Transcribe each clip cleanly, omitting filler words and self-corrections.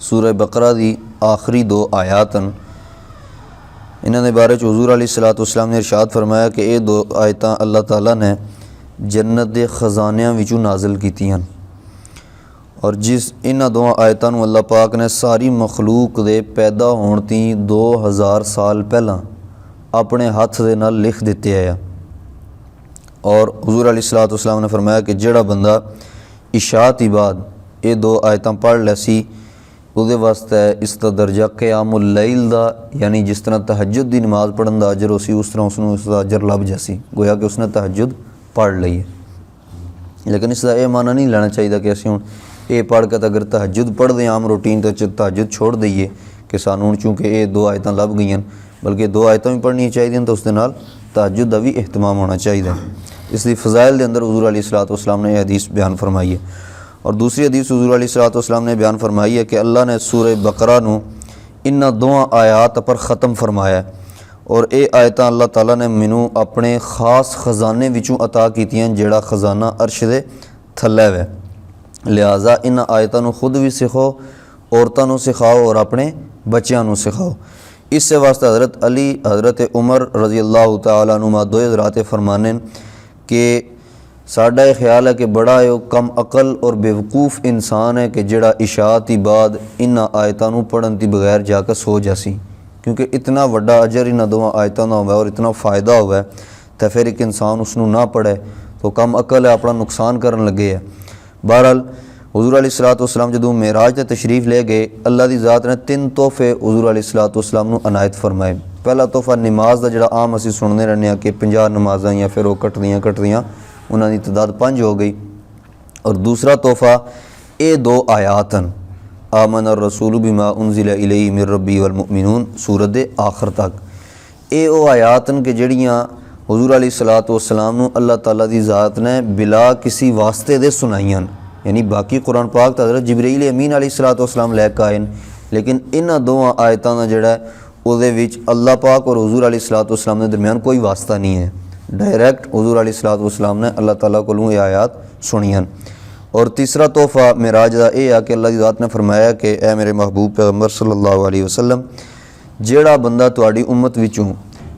सूरह बकरा दी आखिरी 2 आयात हैं। इन्हां दे बारे हुज़ूर अलैहिस्सलाम ने इरशाद फरमाया कि ये 2 आयतां अल्लाह ताला ने जन्नत के खजानियां विचों नाजिल कीतियां और जिस इन्हां 2 आयतां नूं अल्लाह पाक ने सारी मखलूक दे पैदा होण ती 2000 साल पहलां अपने हथ दे नाल लिख दिते है। और हुज़ूर अलैहिस्सलाम ने फरमाया कि जिहड़ा बंदा इशा ती बाद ये 2 आयतां पढ़ लैसी उहदे वास्ते इसका दर्जा क़यामुल लैल दा यानी जिस तरह तहज्जुद की नमाज़ पढ़न का अजर उसी उस तरह उसनूं उसका अजर लभ जासी, गोया कि उसने तहज्जुद पढ़ ली है। लेकिन इसका यह माना नहीं लेना चाहिए कि असीं हुण ये पढ़ के अगर तहज्जुद पढ़ते आम रूटीन तो तहज्जुद छोड़ दईए कि सानूं हुण चूँकि ये 2 आयतां लभ गईयां बल्कि 2 आयतां भी पढ़नियां चाहिए तो उसके नाल तहज्जुद का भी एहतमाम होना चाहिए। इसलिए फ़ज़ाइल के अंदर हुज़ूर अलैहिस्सलाम ने यह हदीस बयान फरमाई है। और दूसरी हदीस हुज़ूर अलैहिस्सलाम ने बयान फरमाई है कि अल्लाह ने सूरह बकरा नूं इन्हां 2 आयात पर ख़त्म फरमाया और ये आयतां अल्लाह ताला ने मैनू अपने खास खजाने विचों अता कीतियां जिहड़ा खजाना अर्श दे थल्ले है। लिहाजा इन आयतां नूं खुद भी सिखो, औरतां नूं सिखाओ और अपने बच्चों नूं सिखाओ। इस वास्ते हज़रत अली हज़रत उमर रज़ी अल्लाह तआला अन्हुमा 2 हज़रात फरमाने कि साडा ये ख्याल है कि बड़ा कम अकल और बेवकूफ़ इंसान है कि जिहड़ा इशा ती बाद इन्हां आयतां नूं पढ़न ती बगैर जाकर सो जासी, क्योंकि इतना वड्डा अजर इन्हां 2 आयतां दा होवे और इतना फ़ायदा होवे तो फिर एक इंसान उसनूं ना पढ़े तो कम अकल है, अपना नुकसान करन लगे है। बहरहाल हुज़ूर अलैहिस्सलाम जदों मेराज ते तशरीफ़ ले गए अल्लाह दी ज़ात ने 3 तोहफे हुज़ूर अलैहिस्सलाम नूं अनायत फरमाए। पहला तोहफा नमाज का जिहड़ा आम असीं सुनते रहने कि 50 नमाज़ां या फिर वो घटदियां उन्हां दी तादाद 5 हो गई। और दूसरा तोहफा ये 2 आयात हैं आमन रसूल बिमा उनज़िला इलैहि मिर रब्बी वल मुमिनून सूरत दे आखिर तक। ये वो आयात हैं कि जिहड़ियां हुज़ूर अलैहिस्सलाम नूं अल्लाह ताला दी ज़ात ने बिला किसी वास्ते दे सुनाइयां। यानी बाकी कुरान पाक तो हज़रत जिब्रील अमीन अलैहिस्सलाम लैके आए, लेकिन इन्हां 2 आयतां दा जिहड़ा उहदे विच अल्लाह पाक और हुज़ूर अलैहिस्सलाम के दरमियान कोई वास्ता नहीं है। डायरैक्ट हुज़ूर अलैहिस्सलाम ने अल्लाह ताला कोलों ये आयात सुनियां। और तीसरा तोहफा मेराज का यह है कि अल्लाह की ज़ात ने फरमाया कि ए मेरे महबूब पैगंबर सल्लल्लाहु अलैहि वसल्लम जिहड़ा बंदा तुहाडी उम्मत विचों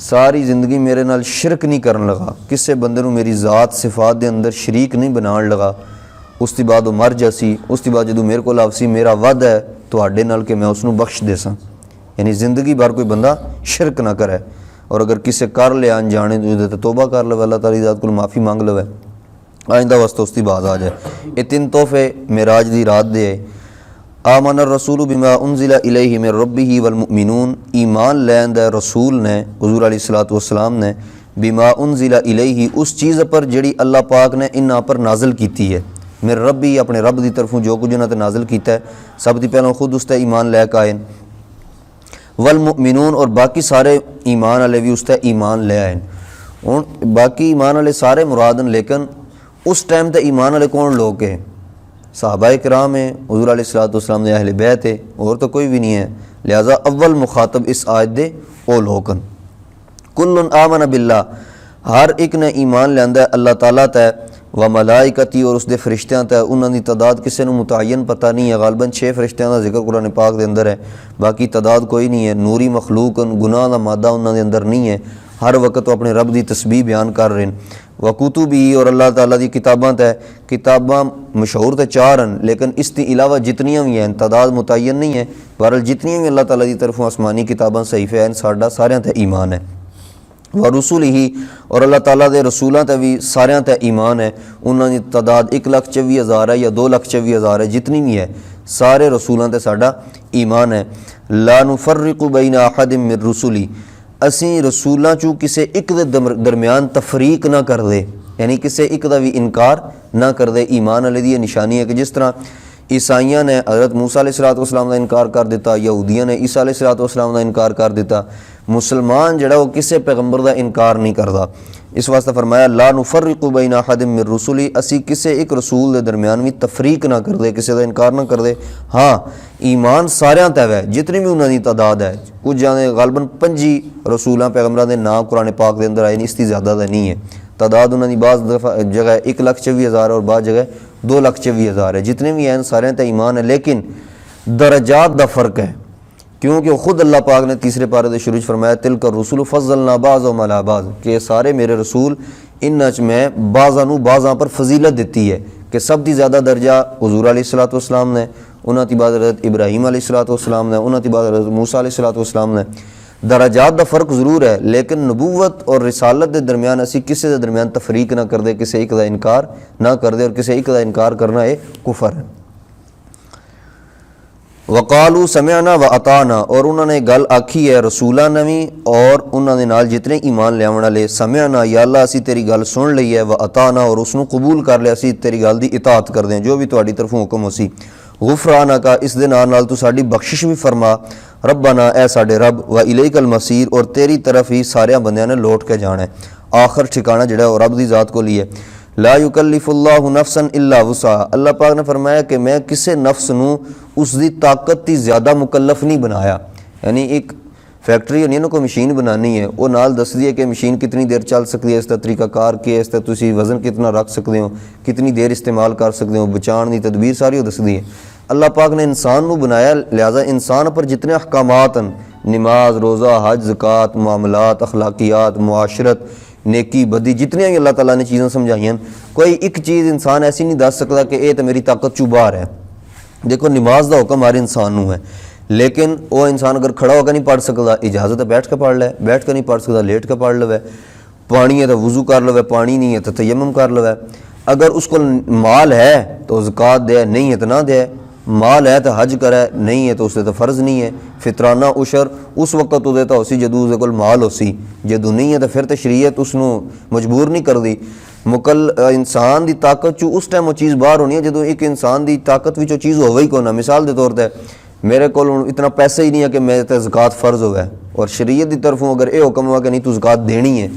सारी ज़िंदगी मेरे नाल शिरक नहीं करन लगा, किसी बंदे नूं मेरी ज़ात सिफात के अंदर शरीक नहीं बनाउण लगा, उसके बाद वो मर जासी, उसके बाद जदों मेरे को आवसी मेरा वादा है तुहाडे नाल कि मैं उसनूं बख्श देसां। यानी ज़िंदगी भर कोई बंदा शिरक ना करे और अगर किसी कर लिया अनजाने तो तौबा कर लवे, अल्लाह ताला दी ज़ात को माफ़ी मांग लवे, आइंदा वास्ते उसकी बात आ जाए। ये 3 तोहफे मेराज दी रात दे आमन रसूल बिमा उनज़िला इलैहि मिर रब्बिही वल मुमिनून। ईमान लैन दा रसूल ने हुज़ूर अलैहिस्सलाम ने बिमा उनज़िला इलैहि उस चीज़ पर जिहड़ी अल्लाह पाक ने इन्हां पर नाजिल कीती है। मेरे रब्बी अपने रब की तरफों जो कुछ उन्होंने नाजिल किया है सब दी पहलों खुद उस पर ईमान लैके आए। वल मुमिनून और बाकी सारे ईमान वाले भी उस पर ईमान ले आए। हुण बाकी ईमान वाले सारे मुराद हैं, लेकिन उस टाइम ते ईमान वाले कौन लोग है? सहाबाए किराम है, हुज़ूर अलैहिस्सलाम दे अहले बैत है, और तो कोई भी नहीं है। लिहाजा अव्वल मुखातब इस आयत दे ओ लोग हैं। कुल्लुन आमन बिल्लाह, हर एक ने ईमान लिया अल्लाह ताला ते व मलाइकती और उसके फरिश्तियां तय। उन्होंने तादाद किसी को मुतयन पता नहीं है, गालबन 6 फरिश्तियां का जिक्र कुरान पाक के अंदर है, बाकी तादाद कोई नहीं है। नूरी मखलूक गुनाह का मादा उन्होंने अंदर नहीं है, हर वक्त वो अपने रब की तस्बीह बयान कर रहे हैं। व कुतुबी और अल्लाह ताला दी किताबां तय, किताबां मशहूर तो 4 हैं लेकिन इसके अलावा जितनियां भी हैं तादाद मुतयन नहीं है। बहरहाल जितनियां भी अल्लाह ताला की तरफों आसमानी किताबां सहीफे हैं साडा सारियां ते ईमान है। व रसूल ही और अल्लाह ताला दे रसूलों ते भी सारियां ते ईमान है। उन्होंने तादाद 1,24,000 है या 2,24,000 है, जितनी भी है सारे रसूलों ते साडा ईमान है। ला नुफर्रिकु बैना अहदिम मिर रुसुली, असी रसूलों चों किसी एक दे दरम्यान तफरीक ना कर दे, यानी किसी एक का भी इनकार ना कर दे। ईमान वाले दी निशानी है कि जिस तरह ईसाइयां ने हज़रत मूसा अलैहिस्सलाम का इनकार कर दिता, यहूदियों ने ईसा अलैहिस्सलाम का इनकार कर दिता, मुसलमान जड़ा वो किसी पैगंबर का इनकार नहीं करता। इस वास्ते फरमाया ला नुफर्रिकु बैना अहदिम मिर रुसुली, असी किसी एक रसूल के दरम्यान भी तफरीक ना कर दे, किसी का इनकार ना कर दे। हाँ ईमान सारियां ते है जितनी भी उन्होंने तादाद है, कुछ जाने गालबन 5 रसूलों पैगंबरों के नाम कुरान पाक के अंदर आए नहीं, इसकी ज़्यादा तो नहीं है। तादाद उन्होंने बाज़ दफ़ा जगह 1,24,000 और बाद जगह 2,24,000 है, जितने भी हैं सारे तो ईमान है। लेकिन दरजात दा फ़र्क है, क्योंकि खुद अल्लाह पाक ने तीसरे पारे के शुरू फरमाया तिल का रसूल फज़लना बाज़ व मला बाज़, कि सारे मेरे रसूल इन्हां च मैं बाज़ां नूं बाज़ां पर फजीलत दी है कि सब दी ज़्यादा दर्जा हुज़ूर अलैहिस्सलातु वस्सलाम ने, उन्हां दी बाद हज़रत इब्राहीम अलैहिस्सलातु वस्सलाम ने, उन्हां दी बाद हज़रत मूसा अलैहिस्सलातु वस्सलाम ने। दराजात दा फ़र्क ज़रूर है, लेकिन नबूवत और रिसालत के दरमियान असी किसी के दरमियान तफरीक ना करते, किसी एक का इनकार ना करते, और किसी एक का इनकार करना ये कुफर है। वक़ालू समिअना व अताना, और उन्होंने गल आखी है रसूलों ने भी और उन्होंने नाल जितने ईमान लियावन वाले, समिअना या अल्लाह असी तेरी गल सुन ली है, व अताना और उसनू कबूल कर लिया, असी तेरी गल की इताअत करते हैं जो भी तुहाडी तरफों हुक्म होसी। गुफराना का इस दे नाल तू साडी बख्शिश भी फरमा, रब्बना ए साडे रब, व इलैकल मसीर और तेरी तरफ ही सारे बंदियां ने लौट के जाना है। आखिर ठिकाना जिहड़ा वो रब दी ज़ात को लिए। ला युकल्लिफुल्लाहु नफ्सन इल्ला वुसअहा, अल्लाह पाक ने फरमाया कि मैं किसी नफ्स नूं उसकी ताकत की ज़्यादा मुकल्लफ नहीं बनाया। यानी एक फैक्ट्री होनी है ना, कोई मशीन बनानी है, वो नाल दसदी है कि मशीन कितनी देर चल सकती है, इसका तरीकाकार क्या है, इसका तुसी वज़न कितना रख सकते हो, कितनी देर इस्तेमाल कर सकते हो, बचाने की तदबीर सारी वो दसदी है। अल्लाह पाक ने इंसान नूं बनाया, लिहाजा इंसान पर जितने अहकामात हैं, नमाज रोज़ा हज ज़कात मामलात अखलाकियात मुआशरत नेकी बदी, जितनी भी अल्लाह ताला ने चीज़ें समझाई, कोई एक चीज़ इंसान ऐसी नहीं दस सकता कि यह तो मेरी ताकत चू बाहर है। देखो नमाज का हुक्म हर इंसान नूं है, लेकिन वो इंसान अगर खड़ा होकर नहीं पढ़ सकता, इजाज़त है बैठ के पढ़ ले, बैठ कर नहीं पढ़ सकता लेट के पढ़ लवे, पानी है तो वज़ू कर लवे, पानी नहीं है तो तयम्मुम कर लवे। अगर उसको माल है तो ज़कात दे, नहीं है तो ना दे, माल है तो हज करे, नहीं है तो उससे तो फ़र्ज़ नहीं है। फितराना उशर उस वक्त तो देता उसी जदू उसके कोल माल होसी, जदू नहीं है तो फिर तो शरीयत उसनू मजबूर नहीं करती। इंसान की ताकत चू उस टाइम वो चीज़ बाहर होनी है जो एक इंसान की ताकत भी चीज़ होवे ही कोना। मिसाल के तौर पर मेरे को इतना पैसा ही नहीं है कि मेरे ते ज़कात फ़र्ज़ होवे, और शरीयत की तरफों अगर ये हुक्म हुआ कि नहीं तू ज़कात देनी है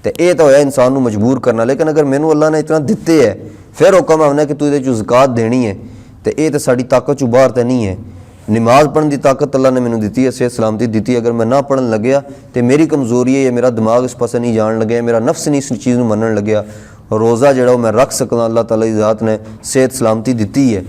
तो यह तो होया इंसान को मजबूर करना। लेकिन अगर मैनू अल्लाह ने इतना दिते है फिर हुक्म आना कि तू ये ज़कात देनी है, तो ये तो साड़ी ताकत चू बाहर तो नहीं है। नमाज पढ़ने की ताकत अल्लाह ने मैंने दी है, सेहत सलामती दी है। अगर मैं ना पढ़न लग्या तो मेरी कमज़ोरी है, मेरा दिमाग इस पासे नहीं जान लगे, मेरा नफ्स नहीं इस चीज़ में मनन लग्या। रोज़ा जो मैं रख सकता, अल्लाह ताला की ज़ात ने सेहत सलामती दी है,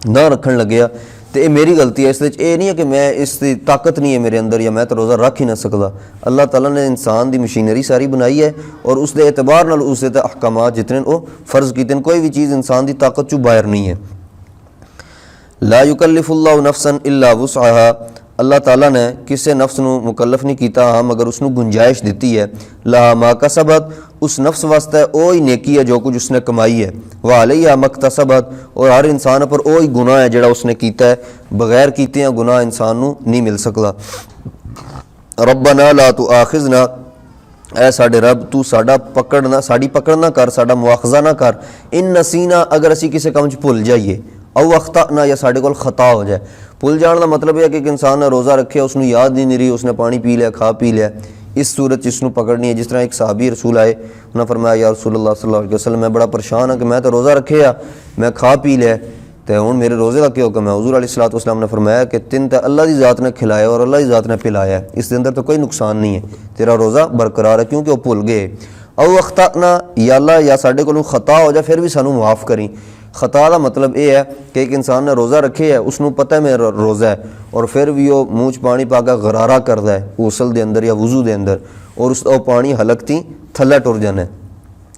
ना रखन लग्या तो ये मेरी गलती है। इस नहीं है कि मैं इसकी ताकत नहीं है मेरे अंदर या मैं तो रोज़ा रख ही ना सकता। अल्लाह ताला ने इंसान की मशीनरी सारी बनाई है और उसके एतबार नाल उसके अहकामात जितने वो फ़र्ज़ किए, कोई भी चीज़ इंसान की ताकत चू बाहर नहीं है। ला युकल्लिफुल्लाहु नफ्सन इल्ला वुसअहा, अल्लाह ताला ने किसी नफ्स नूं मुकल्लफ नहीं किया, हाँ मगर उसनू गुंजाइश दी है। लहा मा कसबत, उस नफ्स वास्ते ओ ही नेकी है जो कुछ उसने कमाई है। व अलैहा मक्तसबत, और हर इंसान पर ओ ही गुनाह है जिहड़ा उसने कीता है, बगैर कीते गुनाह इंसान नूं नहीं मिल सकता। रब्बना ला तुआखिज़ना, ऐ साडे रब तू साडा पकड़ना साड़ी पकड़ना कर, साडा मुआखज़ा ना कर, इन नसीना अगर असी किसी काम च भुल जाइए, औ अख्ताना या साडे कोल खता हो जाए। भुल जाने का मतलब है कि एक इंसान ने रोज़ा रखे उसनू याद नहीं रही, उसने पानी पी लिया खा पी लिया, इस सूरत इसनू पकड़नी है। जिस तरह एक सहाबी रसूल आए, उन्होंने फरमाया या रसूलुल्लाह सल्लल्लाहु अलैहि वसल्लम मैं बड़ा परेशान हाँ कि मैं तो रोज़ा रखे आ, मैं खा पी लिया तो हुण मेरे रोज़े का क्या हुक्म है। हुज़ूर अलैहिस्सलातु वस्सलाम ने फरमाया कि तिन तो अल्लाह की ज़ात ने खिलाया और अल्लाह की ज़ात ने पिलाया, इसके अंदर तो कोई नुकसान नहीं है, तेरा रोज़ा बरकरार है क्योंकि वो भुल गए। औ अख्ताना या अल्लाह या साडे कोलों खता हो जाए फिर भी सानू माफ़ करी। खता का मतलब यह है कि एक इंसान ने रोज़ा रखे है, उसनू पता है मेरा रोज़ा है और फिर भी वो मूँह च पानी पा के गरारा करता है गसल के अंदर या वज़ू के अंदर, और उस पानी हलक ती थल्ले टुर जाना है।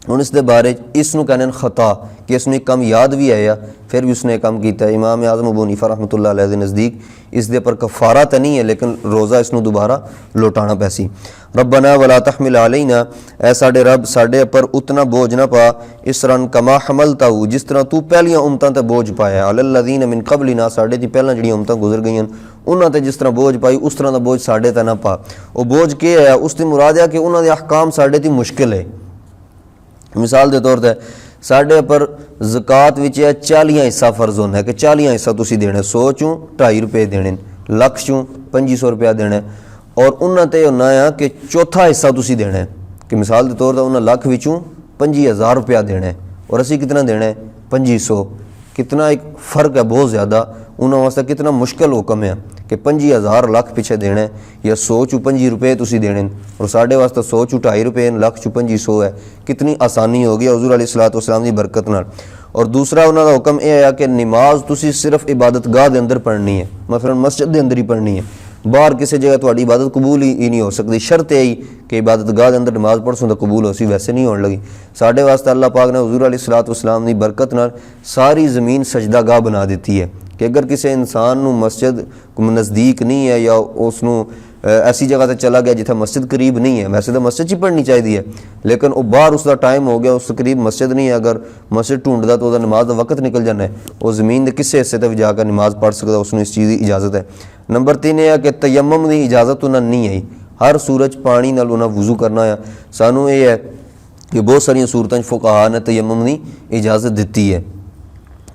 हुण इस दे बारे इसनू कहने खता कि इसनू एक कम याद भी आया फिर भी उसने कम किया। इमाम आज़म अबू हनीफा रहमतुल्लाह अलैह के नज़दीक इस दे पर कफ़ारा तो नहीं है, लेकिन रोज़ा इसनू दोबारा लौटाना पैसी। रब्बना वला तहमिल अलैना, ऐ साडे रब साडे पर उतना बोझ ना पा, इसरन कमा हमलताहु, जिस तरह तू पहलियां उम्मतां ते बोझ पाया, अलल्लज़ीना मिन क़बलिना, साडे दी पहलां जिहड़ियां उम्मतां गुजर गईयां उन्हां ते जिस तरह बोझ पाई उस तरह का बोझ साडे ते ना पा। वो बोझ क्या है, उसकी मुराद है कि उन्हां दे अहकाम साडे ती मुश्किल है। मिसाल के तौर पर साढ़े पर ज़कात विच 40 हिस्सा फ़र्ज होना है कि 40 हिस्सा तुसी देने, 100 चूँ 2.5 रुपये देने, लख चूँ 2500 रुपया देना, और उन्होंने होना है कि चौथा हिस्सा तुसी देना है कि मिसाल के तौर पर उन्हें लख विचों 25,000 रुपया देना है और असी कितना देना है 2500। कितना एक फ़र्क है बहुत ज़्यादा। उन्होंने वास्ते कितना मुश्किल हुक्म है कि 25,000 लख पीछे देना है या 100 चू 25 रुपये तुसी देने, और साढ़े वास्ते 100 चू 2.5 रुपये लख चू 2500 है। कितनी आसानी होगी हुज़ूर अलैहिस्सलातु वस्सलाम की बरकत नाल। और दूसरा उन्होंने हुक्म यह है कि नमाज तुसी सिर्फ इबादतगाह के अंदर पढ़नी है, मसलन मस्जिद के अंदर ही पढ़नी है, बाहर किसी जगह तुम्हारी इबादत कबूल ही नहीं हो सकती। शर्त यही कि इबादतगाह के अंदर नमाज पढ़सों तो कबूल हो सी, वैसे नहीं होने लगी। साढ़े वास्ते अल्लाह पाक ने हुज़ूर अलैहिस्सलाम की बरकत नाल सारी ज़मीन सजदागाह बना दी है कि अगर किसी इंसान नू मस्जिद नज़दीक नहीं है या उसनू ऐसी जगह पर चला गया जिथे मस्जिद करीब नहीं है, वैसे तो मस्जिद ही पढ़नी चाहिए है, लेकिन वो बाहर उसका टाइम हो गया, उस करीब मस्जिद नहीं है, अगर मस्जिद ढूंढता तो नमाज का वक्त निकल जाना है, वो ज़मीन के किसी हिस्से तक जाकर नमाज पढ़ सकता, उसनू इस चीज़ की इजाज़त है। नंबर 3 यह है कि तयम्मुम की इजाज़त उन्हें नहीं आई, हर सूरज पानी नाल उन्हें वज़ू करना है। सानू ये है कि बहुत सारिया सूरतों फुकहा ने तयम्मुम की इजाज़त दी है।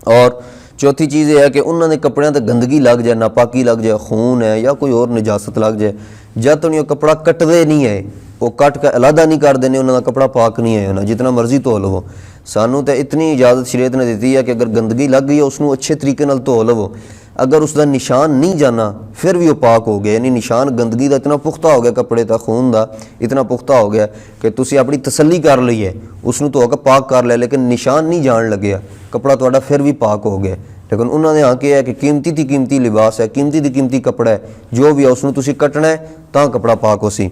और चौथी चीज़ यह है कि उन्होंने कपड़े तो गंदगी लग जाए, नापाकी लग जाए, खून है या कोई और निजासत लग जाए, जब तक वो कपड़ा कटते नहीं है, वो कट के अलहदा नहीं कर देने, उन्होंने कपड़ा पाक नहीं है, उन्हें जितना मर्जी धो लवो। सानू तो इतनी इजाज़त शरीयत ने दी है कि अगर गंदगी लग गई है उसनू अच्छे तरीके नाल धो लवो, अगर उसका निशान नहीं जाना फिर भी वो पाक हो गया, यानी निशान गंदगी का इतना पुख्ता हो गया, कपड़े का खून का इतना पुख्ता हो गया कि तुसी अपनी तसल्ली कर ली है, उसनू धो के पाक कर लिया, लेकिन निशान नहीं जान लगे, कपड़ा थोड़ा फिर भी पाक हो गया। लेकिन उन्होंने यहाँ किया है कि कीमती थी कीमती लिबास है, कीमती थी कीमती कपड़ा है, जो भी है उसनू तुसी कटना है तो कपड़ा पाक हो सी।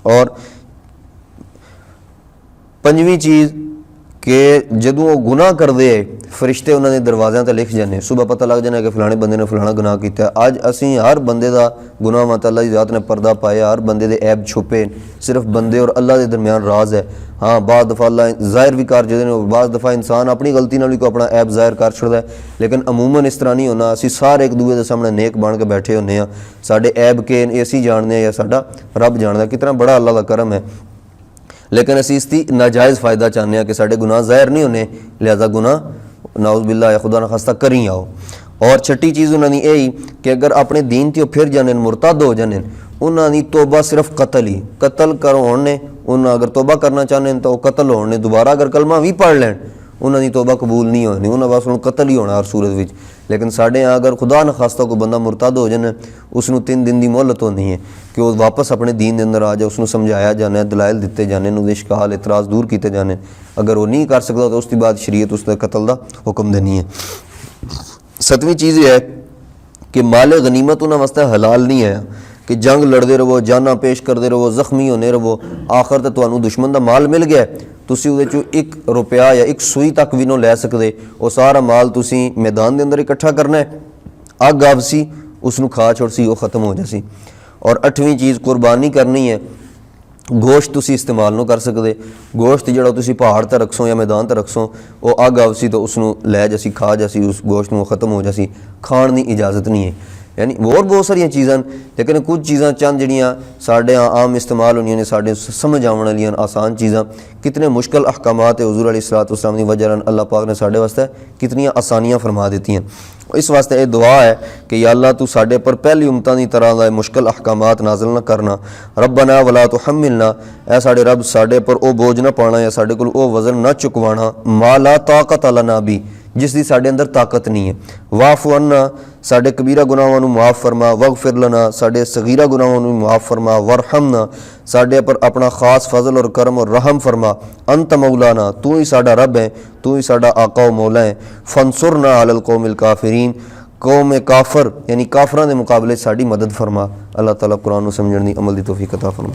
और पंजवीं चीज़ कि जदों वो गुनाह करते हैं फरिश्ते उन्होंने दरवाज़ों पर लिख जाने, सुबह पता लग जाना कि फलाने बंदे ने फलाना गुनाह किया। अज असी हर बंदे का गुनाह मत अल्लाह की ज़ात ने पर्दा पाया, हर बंदे के ऐब छुपे, सिर्फ बंदे और अल्लाह के दरमियान राज है। हाँ बाद दफ़ा अल्लाह ज़ाहिर भी कर देते हैं, बाद दफ़ा इंसान अपनी गलती नाल को अपना ऐब ज़ाहिर कर छड़ता है, लेकिन अमूमन इस तरह नहीं होना। असी सारे एक दूसरे के सामने नेक बन के बैठे होने, साढ़े ऐब के असी जानते या साडा रब जानता, कितना बड़ा अल्लाह का करम है। लेकिन असी इसकी नाजायज़ फ़ायदा चाहते हैं कि साढ़े गुनाह ज़ाहिर नहीं होने, लिहाजा गुनाह नाउज़ बिल्लाह या खुदा न खास्ता करी आओ। और छठी चीज़ उन्होंने यही कि अगर अपने दीन तो फिर जाने मुरतद हो जाने, उन्होंने तोबा सिर्फ कतल ही कतल कर होने, उन्हें अगर तोबा करना चाहते तो कतल होने, दोबारा अगर कलमा भी पढ़ लैन उन्होंने तोबा कबूल नहीं होनी, उन्हें बस उन्होंने कतल ही होना हर सूरत में। लेकिन साढ़े यहाँ अगर खुदा न खास्ता कोई बंदा मुरतद हो जाए, उसनू 3 दिन की मोहलत होनी है कि वो वापस अपने दीन के अंदर आ जाए, उसनू समझाया जाना है, दलाइल दिते जाने, इश्काल इतराज़ दूर किए जाने। अगर वो नहीं कर सकता तो उसके बाद शरीयत उसके कतल का हुक्म देनी है। 7वीं चीज़ यह है कि माल गनीमत उन्होंने वास्ते हलाल नहीं है कि जंग लड़ते रहो, जाना पेश करते रहो, जख्मी होने रहो, आखिर तो तुहानू दुश्मन का माल मिल गया, तुसी उहदे चों 1 रुपया या 1 सूई तक भी नहीं लै सकते, वो सारा माल तुसी मैदान के अंदर इकट्ठा करना है, अग आवसी उसनू खा छोड़सी, वो खत्म हो जासी। और 8वीं चीज़ कुर्बानी करनी है, गोश्त तुसी इस्तेमाल नहीं कर सकते, गोश्त जो तुसी पहाड़ पर रखसो या मैदान पर रखसो, वो अग आवसी तो उसनू लै जासी, खा जासी, उस गोश्त में खत्म हो जासी, खाण की इजाज़त नहीं है। यानी और बहुत सारिया चीज़ां, लेकिन कुछ चीज़ां चंद जड़ियाँ साढ़े यहाँ आम इस्तेमाल होनी ने, साढ़े समझ आने वाली आसान चीज़ां, कितने मुश्किल अहकामात है हुज़ूर अलैहिस्सलाम की वजह अल्लाह पाक ने साढ़े वास्ते कितनी आसानियाँ फरमा दी हैं। इस वास्ते ये दुआ है कि या अल्लाह तू साढ़े पर पहली उम्मतां की तरह का मुश्किल अहकामात नाज़िल न करना, रब्बना वला तुहम्मिलना, ऐ साढ़े रब साढ़े पर वो बोझ न पाना या साढ़े कोल वो वज़न न चुकवाना, मा ला ताकत लना भी, जिसकी साढ़े अंदर ताकत नहीं है, वाफ़ अन्ना, साढ़े कबीरा गुनाहों को मुआफ़ फरमा, वग़फ़िर लना, साढ़े सगीरा गुनाहों को मुआफ़ फरमा, वरहमना, साढ़े पर अपना ख़ास फजल और करम और रहम फरमा, अंत मौलाना, तू ही साढ़ा रब है, तू ही साढ़ा आका व मौला है, फंसुरना अलल कौमिल काफिरीन, कौम काफर यानी काफरां के मुकाबले साड़ी मदद फरमा। अल्लाह ताला कुरान को समझने की अमल की तौफीक अता फरमा।